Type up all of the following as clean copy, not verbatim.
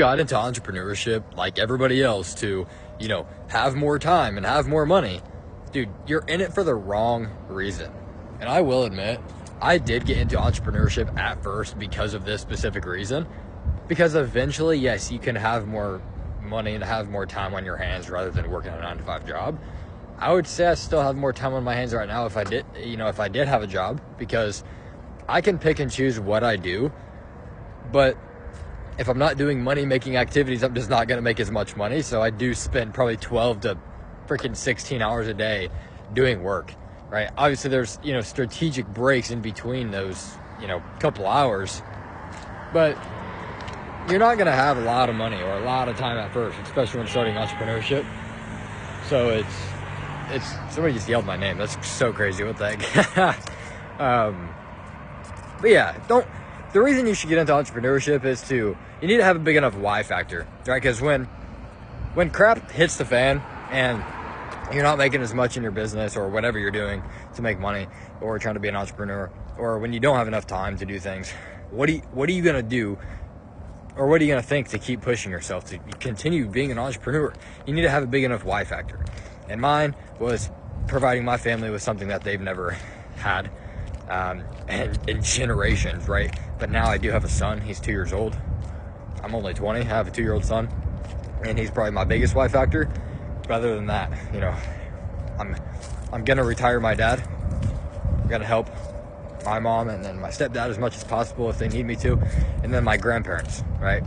Got into entrepreneurship like everybody else to, have more time and have more money. Dude, you're in it for the wrong reason. And I will admit, I did get into entrepreneurship at first because of this specific reason. Because eventually, yes, you can have more money and have more time on your hands rather than working a 9-to-5 job. I would say I still have more time on my hands right now if I did have a job, because I can pick and choose what I do. But if I'm not doing money-making activities, I'm just not going to make as much money. So I do spend probably 12 to freaking 16 hours a day doing work, right? Obviously, there's, strategic breaks in between those, couple hours. But you're not going to have a lot of money or a lot of time at first, especially when starting entrepreneurship. So it's somebody just yelled my name. That's so crazy. What the heck? But yeah, the reason you should get into entrepreneurship is you need to have a big enough why factor, right? Because when crap hits the fan and you're not making as much in your business or whatever you're doing to make money, or trying to be an entrepreneur, or when you don't have enough time to do things, what are you gonna do, or what are you gonna think to keep pushing yourself to continue being an entrepreneur? You need to have a big enough why factor. And mine was providing my family with something that they've never had. And in generations, right? But now I do have a son. He's 2 years old. I'm only 20. I have a 2-year-old son, and he's probably my biggest why factor. But other than that, I'm gonna retire my dad. I'm gonna help my mom and then my stepdad as much as possible if they need me to, and then my grandparents, right?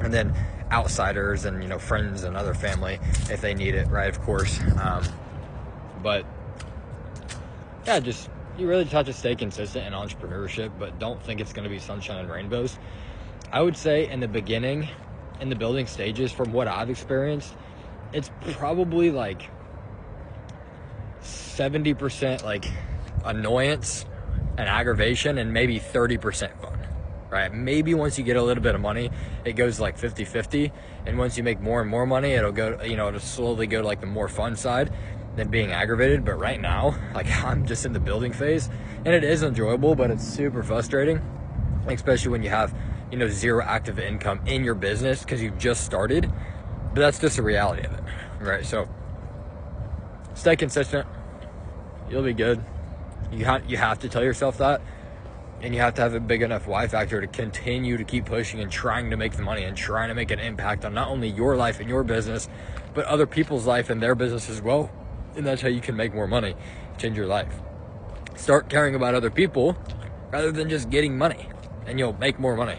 And then outsiders and friends and other family if they need it, right? Of course. But yeah, you really just have to stay consistent in entrepreneurship, but don't think it's going to be sunshine and rainbows. I would say in the beginning, in the building stages, from what I've experienced, it's probably like 70% like annoyance and aggravation, and maybe 30% fun, right? Maybe once you get a little bit of money, it goes like 50-50. And once you make more and more money, it'll go, it'll slowly go to like the more fun side than being aggravated. But right now, like, I'm just in the building phase, and it is enjoyable, but it's super frustrating, especially when you have zero active income in your business because you've just started. But that's just the reality of it, right? So stay consistent, you'll be good. You have to tell yourself that, and you have to have a big enough why factor to continue to keep pushing and trying to make the money and trying to make an impact on not only your life and your business, but other people's life and their business as well. And that's how you can make more money, change your life. Start caring about other people rather than just getting money, and you'll make more money.